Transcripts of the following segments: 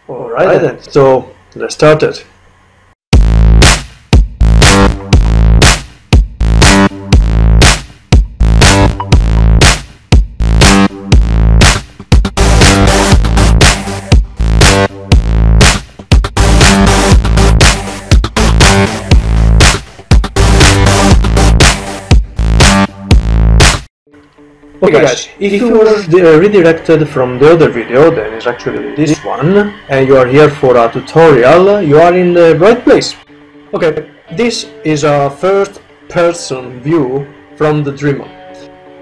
Alright then, so let's start it. Okay guys, if you were redirected from the other video, then it's actually this one, and you are here for a tutorial, you are in the right place. Okay, this is a first person view from the Dreamer.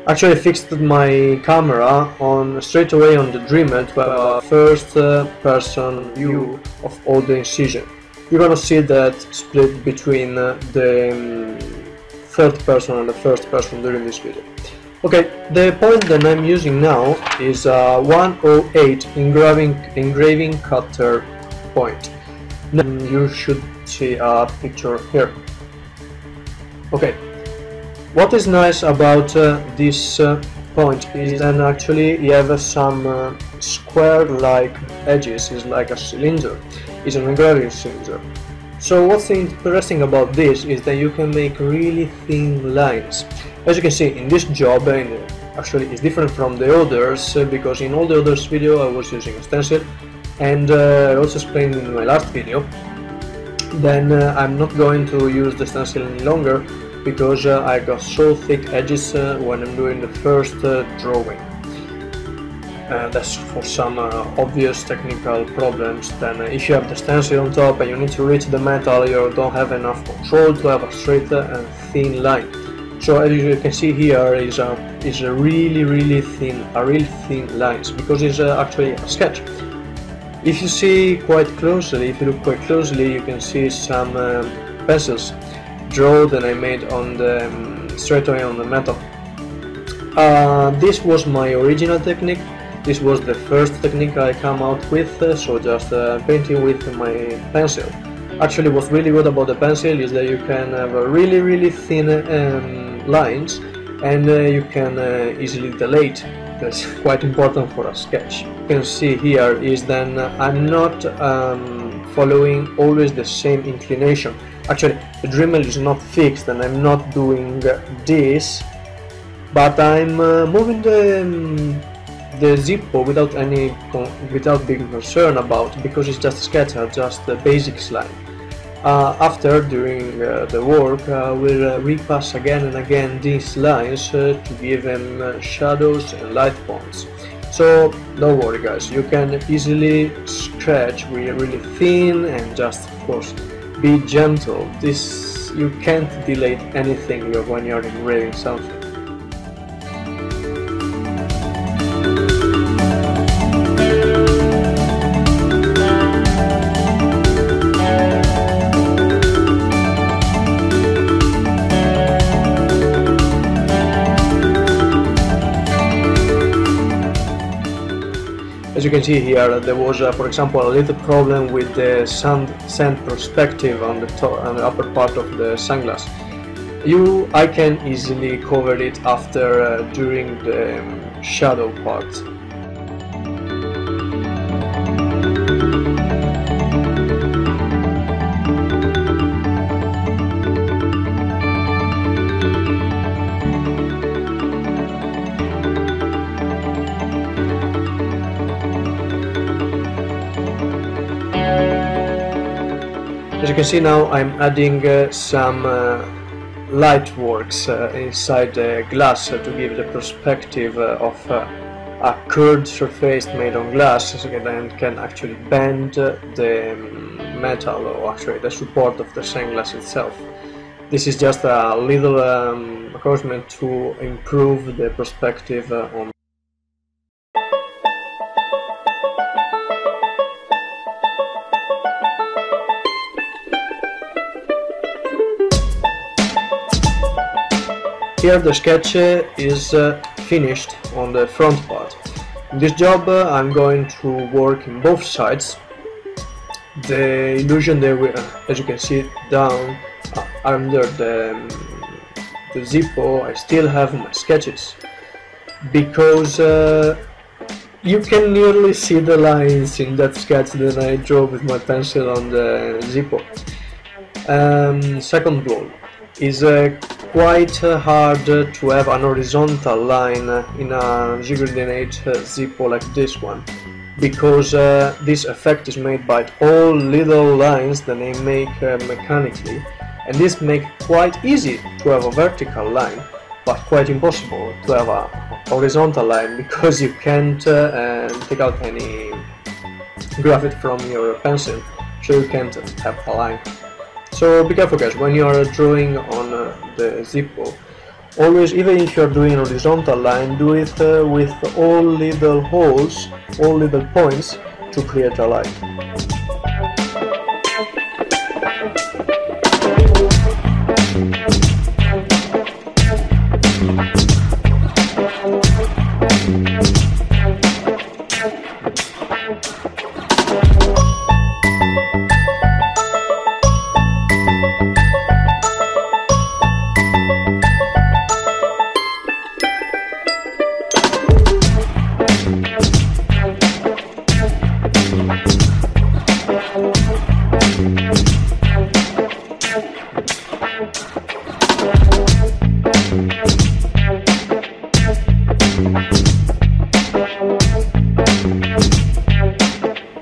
Actually I fixed my camera straight away on the Dreamer to have a first person view of all the incision. You're gonna see that split between the third person and the first person during this video. Okay, the point that I'm using now is a 108 engraving cutter point. Then you should see a picture here. Okay, what is nice about this point is that actually you have some square-like edges. It's like a cylinder. It's an engraving cylinder. So what's interesting about this is that you can make really thin lines. As you can see in this job, actually it's different from the others because in all the others video I was using a stencil, and I also explained in my last video. Then I'm not going to use the stencil any longer because I got so thick edges when I'm doing the first drawing. That's for some obvious technical problems. Then if you have the stencil on top and you need to reach the metal, you don't have enough control to have a straight and thin line. So as you can see here is a really thin lines because it's actually a sketch. If you see quite closely, if you look quite closely, you can see some pencils drawn that I made on the straight away on the metal. This was my original technique. This was the first technique I come out with, so just painting with my pencil. Actually, what's really good about the pencil is that you can have a really thin lines, and you can easily delete. That's quite important for a sketch. You can see here is then I'm not following always the same inclination. Actually, the Dremel is not fixed, and I'm not doing this, but I'm moving the Zippo without being concerned about, because it's just a sketch, just the basics line. After, during the work, we'll repass again and again these lines to give them shadows and light points. So don't worry guys, you can easily scratch really thin and just of course be gentle. This you can't delete anything when you're engraving something. As you can see here, there was, for example, a little problem with the sand perspective on the top and the upper part of the sunglass. I can easily cover it after during the shadow part. As you can see now, I'm adding some light works inside the glass to give the perspective of a curved surface made on glass, so that can actually bend the metal, or actually the support of the sunglass itself. This is just a little encouragement to improve the perspective on. Here the sketch is finished on the front part. In this job I'm going to work in both sides. The illusion there, as you can see down under the Zippo, I still have my sketches because You can nearly see the lines in that sketch that I drew with my pencil on the Zippo. Second goal is quite hard to have an horizontal line in a Ziggurat Zippo like this one, because this effect is made by all little lines that they make mechanically, and this makes quite easy to have a vertical line, but quite impossible to have a horizontal line, because you can't take out any graphite from your pencil, so you can't have a line. So be careful guys, when you are drawing on the Zippo, always, even if you are doing a horizontal line, do it with all little holes, all little points to create a line.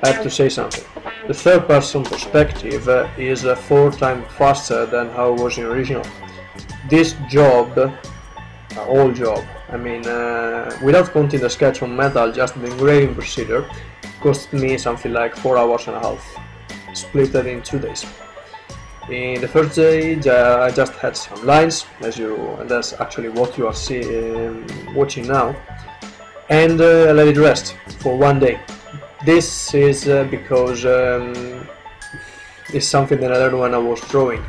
I have to say something. The third person perspective is 4 times faster than how it was in original. This job, all job, I mean, without counting the sketch on metal, just the engraving procedure, cost me something like 4 hours and a half, split it in 2 days. In the first day, I just had some lines, and that's actually what you are watching now, and I let it rest for 1 day. This is because it's something that I learned when I was drawing.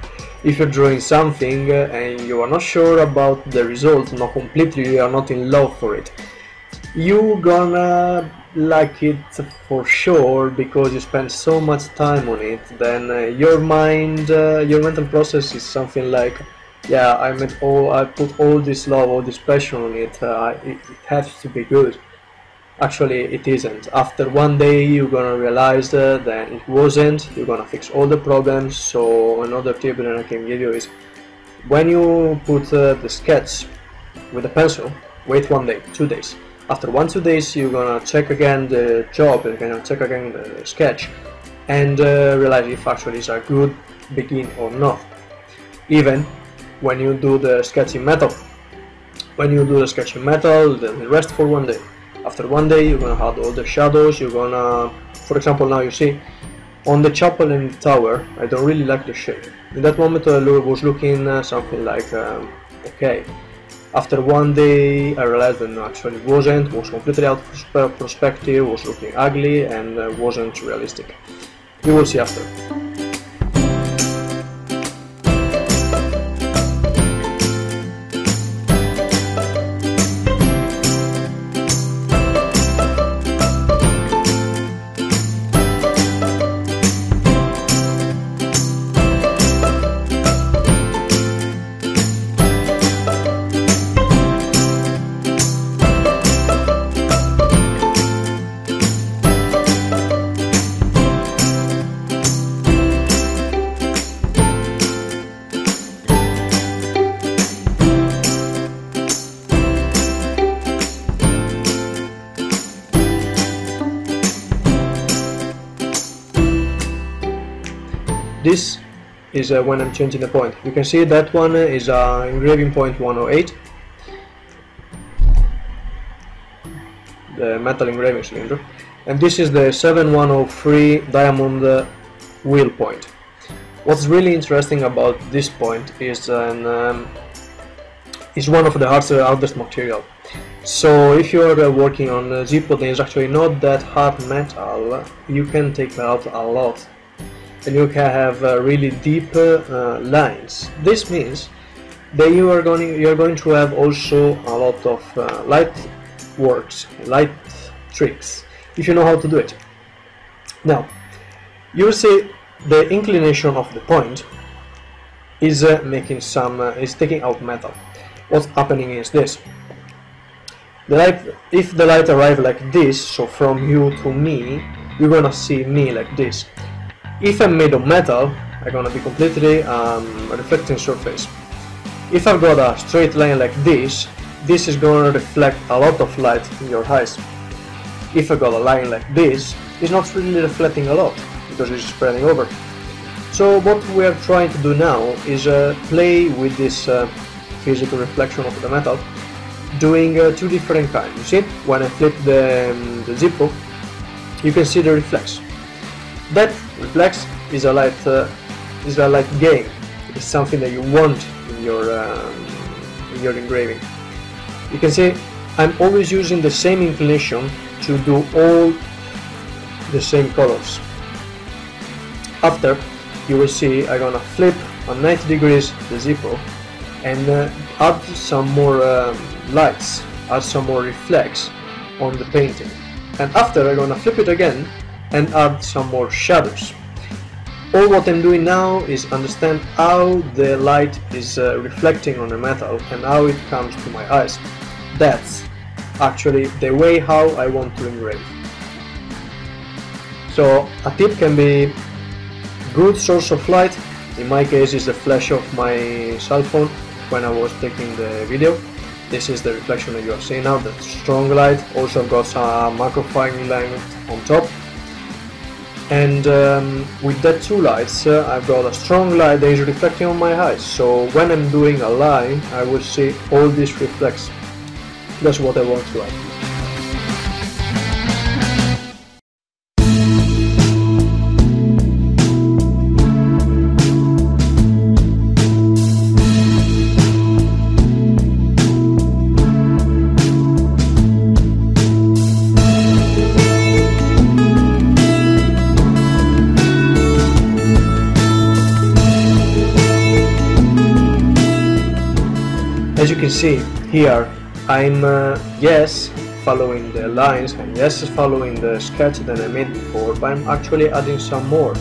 If you're drawing something and you are not sure about the result, not completely, you are not in love for it, you're gonna like it for sure, because you spend so much time on it. Then your mental process is something like, yeah, I put all this love, all this passion on it, it has to be good. Actually, it isn't. After 1 day, you're gonna realize that it wasn't. You're gonna fix all the problems. So another tip that I can give you is, when you put the sketch with a pencil, wait 1 day, 2 days. After 1-2 days, you're gonna check again the job, you're gonna check again the sketch, and realize if actually it's a good begin or not. Even when you do the sketch in metal. Then rest for 1 day. After 1 day, you're gonna have all the shadows. You're gonna, for example, now you see on the chapel and the tower, I don't really like the shape. In that moment, I was looking something like okay. After 1 day, I realized that no, actually it wasn't. Was completely out of perspective. Was looking ugly and wasn't realistic. You will see after. This is when I'm changing the point. You can see that one is engraving point 108, the metal engraving cylinder, and this is the 7103 diamond wheel point. What's really interesting about this point is one of the hardest material. So if you are working on Zippo, then it's actually not that hard metal. You can take out a lot, and you can have really deep lines. This means that you are going to have also a lot of light works, light tricks, if you know how to do it. Now, you will see the inclination of the point is taking out metal. What's happening is this: if the light arrives like this, so from you to me, you're gonna see me like this. If I'm made of metal, I'm gonna be completely reflecting surface. If I've got a straight line like this is gonna reflect a lot of light in your eyes. If I got a line like this, it's not really reflecting a lot because it's spreading over. So what we are trying to do now is play with this physical reflection of the metal, doing two different kinds. You see, when I flip the Zippo, you can see the reflex. That reflex is a light gain. It's something that you want in your engraving. You can see I'm always using the same inclination to do all the same colors. After, you will see I'm gonna flip on 90 degrees the Zippo and add some more lights, add some more reflex on the painting. And after, I'm gonna flip it again and add some more shadows. All what I'm doing now is understand how the light is reflecting on the metal and how it comes to my eyes. That's actually the way how I want to engrave. So a tip can be good source of light. In my case is the flash of my cell phone when I was taking the video. This is the reflection that you are seeing now, the strong light. Also got some magnifying lens on top. And with that two lights, I've got a strong light that is reflecting on my eyes. So when I'm doing a line, I will see all this reflects. That's what I want to add. As you can see here, I'm yes following the lines and yes following the sketch that I made before, but I'm actually adding some more.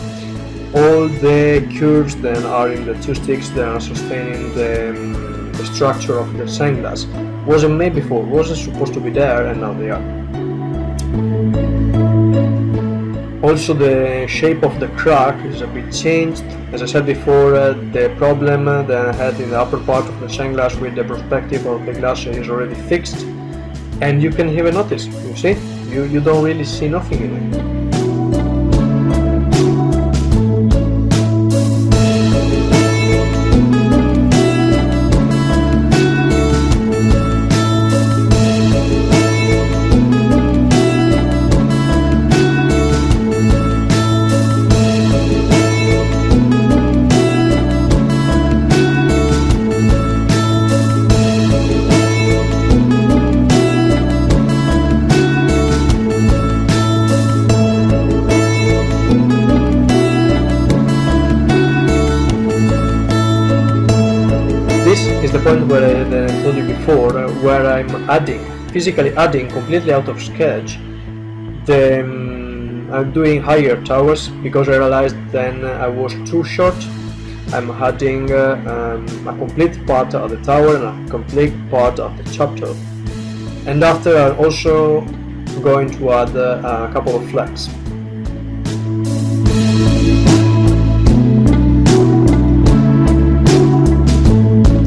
All the curves that are in the two sticks that are sustaining the structure of the sunglass wasn't made before, wasn't supposed to be there, and now they are. Also the shape of the crack is a bit changed. As I said before, the problem that I had in the upper part of the sunglass with the perspective of the glass is already fixed, and you can even notice, you see, you don't really see nothing in it. The point where I told you before, where I'm physically adding completely out of sketch. I'm doing higher towers because I realized then I was too short. I'm adding a complete part of the tower and a complete part of the chapter. And after I'm also going to add a couple of flags.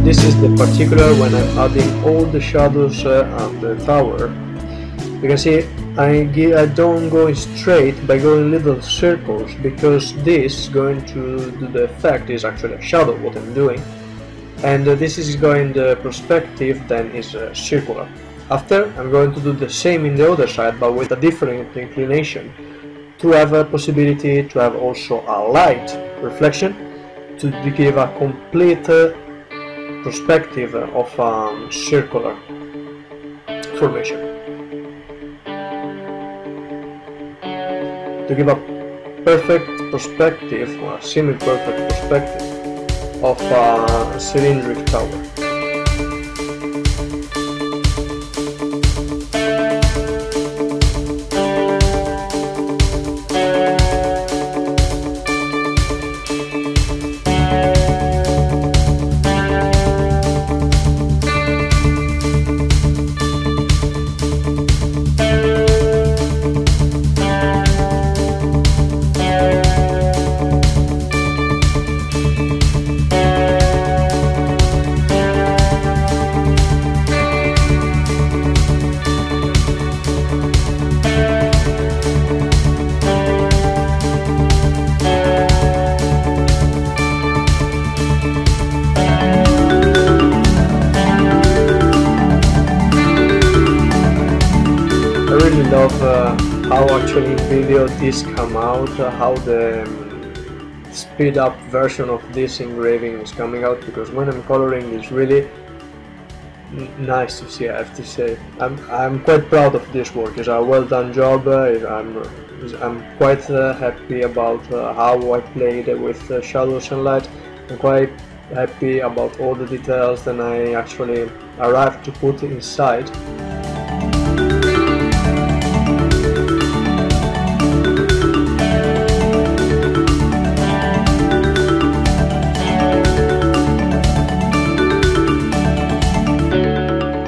This is the particular when I'm adding all the shadows on the tower. You can see I don't go straight by going little circles, because this is going to do the effect is actually a shadow what I'm doing, and this is going the perspective then is circular. After, I'm going to do the same in the other side, but with a different inclination, to have a possibility to have also a light reflection to give a complete perspective of circular formation, to give a perfect perspective, or a semi-perfect perspective of a cylindrical tower. actually in video this come out, how the speed up version of this engraving is coming out, because when I'm coloring it's really nice to see, I have to say. I'm quite proud of this work. It's a well done job. I'm quite happy about how I played with shadows and light. I'm quite happy about all the details that I actually arrived to put inside.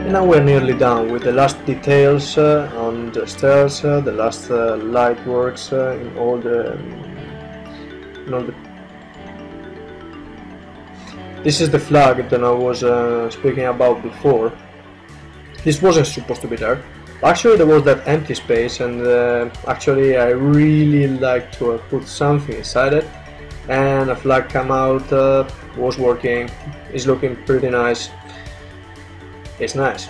Now we're nearly done with the last details on the stairs, the last light works in all the, This is the flag that I was speaking about before. This wasn't supposed to be there. Actually there was that empty space, and actually I really like to put something inside it, and a flag came out, was working, is looking pretty nice. It's nice.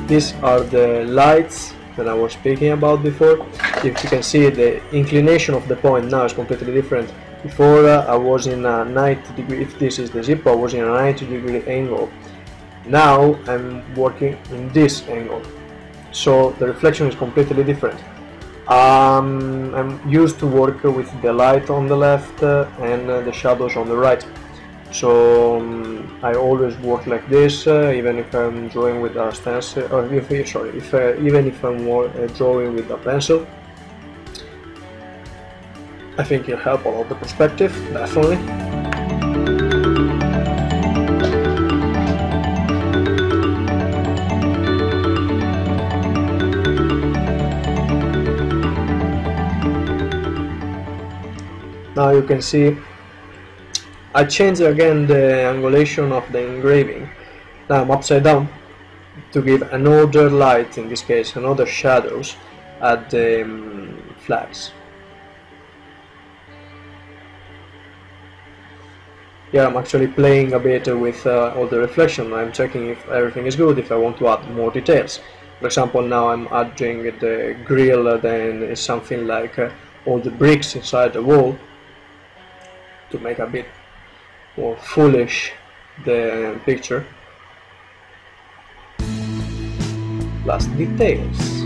These are the lights that I was speaking about before. If you can see, the inclination of the point now is completely different. Before I was in a 90 degree, if this is the Zippo, I was in a 90-degree angle. Now I'm working in this angle, so the reflection is completely different. I'm used to work with the light on the left and the shadows on the right, so I always work like this, even if I'm drawing with a stencil, or even if I'm drawing with a pencil. I think it'll help a lot the perspective, definitely. Now you can see I changed again the angulation of the engraving. Now I'm upside down to give another light, in this case another shadows at the flags. Yeah, I'm actually playing a bit with all the reflection. I'm checking if everything is good, if I want to add more details. For example, now I'm adding the grill, then it's something like all the bricks inside the wall, to make a bit more foolish the picture. Plus details.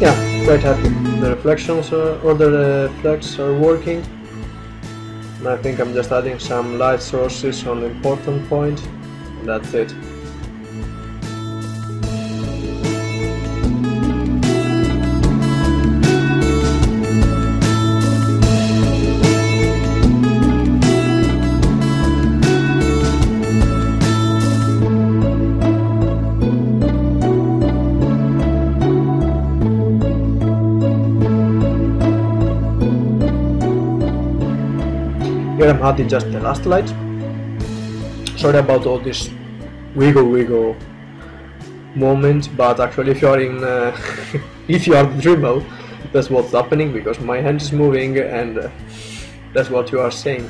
Yeah, quite happy. The reflections or the reflects are working. And I think I'm just adding some light sources on the important point, and that's it. Here I'm adding just the last light. Sorry about all this wiggle moment, but actually if you are in if you are the Dremel, that's what's happening, because my hand is moving and that's what you are saying.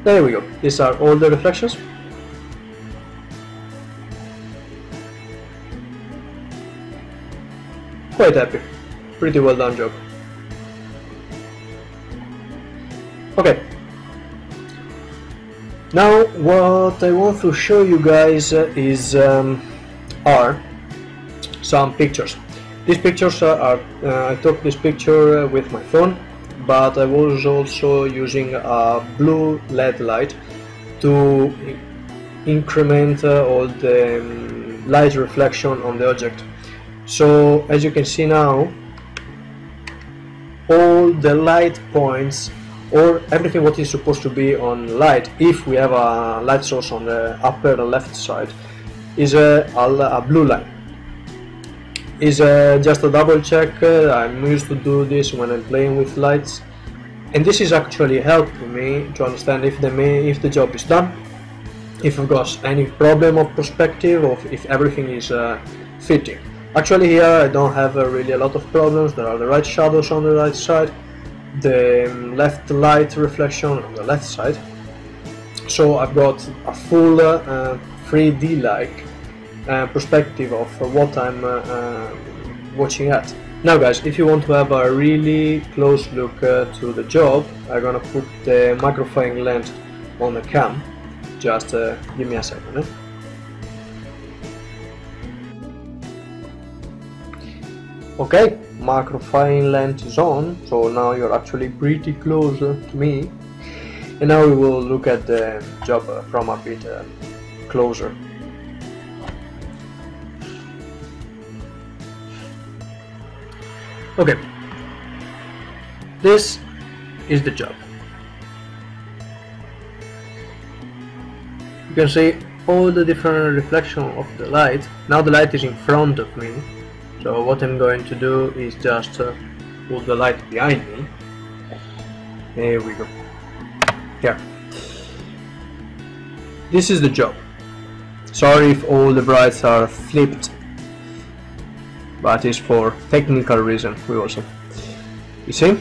There we go. These are all the reflections. Quite happy. Pretty well done job. Okay, now what I want to show you guys is are some pictures. These pictures are I took this picture with my phone, but I was also using a blue LED light to increment all the light reflection on the object. So as you can see now, all the light points, or everything what is supposed to be on light, if we have a light source on the upper left side, is a blue line. Is just a double check. I'm used to do this when I'm playing with lights, and this is actually helping me to understand if the job is done, if you've got any problem of perspective or if everything is fitting. Actually here I don't have really a lot of problems. There are the right shadows on the right side, the left light reflection on the left side, so I've got a full 3D-like perspective of what I'm watching at. Now guys, if you want to have a really close look to the job, I'm gonna put the magnifying lens on the cam. Just give me a second. Okay, magnifying lens is on, so now you're actually pretty close to me. And now we will look at the job from a bit closer. Okay, this is the job. You can see all the different reflection of the light. Now the light is in front of me, so what I'm going to do is just put the light behind me. Here we go. Here. This is the job. Sorry if all the brights are flipped, but it's for technical reason. We also, you see,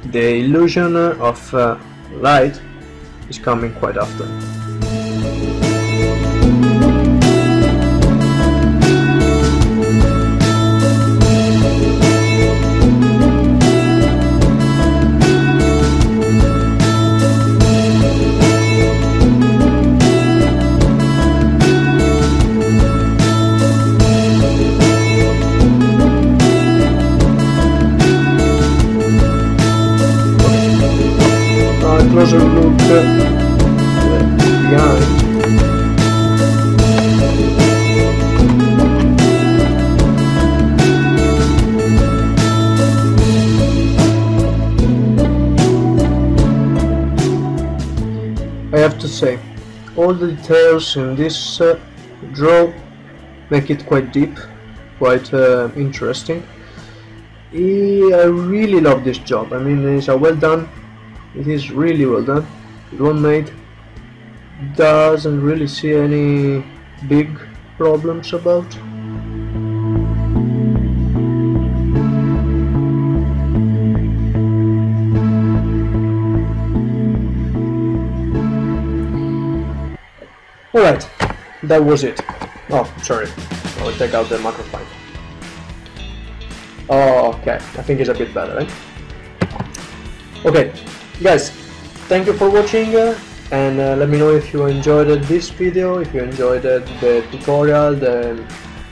the illusion of light is coming quite often. Closer look behind. I have to say, all the details in this draw make it quite deep, quite interesting. I really love this job. I mean, it's a well done. It is really well done. Well made. Doesn't really see any big problems about. Alright, that was it. Oh, sorry. I'll take out the microphone. Oh, okay. I think it's a bit better, right? Okay. Guys, thank you for watching and let me know if you enjoyed this video, if you enjoyed the tutorial, the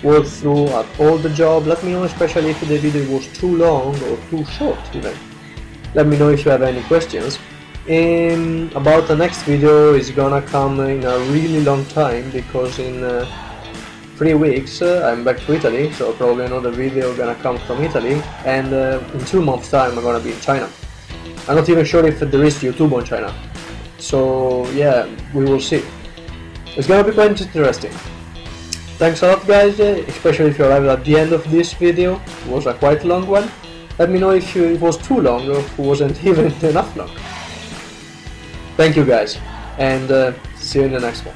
walkthrough at all the job. Let me know, especially if the video was too long or too short even. Let me know if you have any questions. About the next video is gonna come in a really long time, because in 3 weeks I'm back to Italy, so probably another video gonna come from Italy, and in 2 months time I'm gonna be in China. I'm not even sure if there is YouTube on China, so yeah, we will see. It's gonna be quite interesting. Thanks a lot guys, especially if you arrived at the end of this video. It was a quite long one. Let me know if it was too long or if it wasn't even enough long. Thank you guys, and see you in the next one.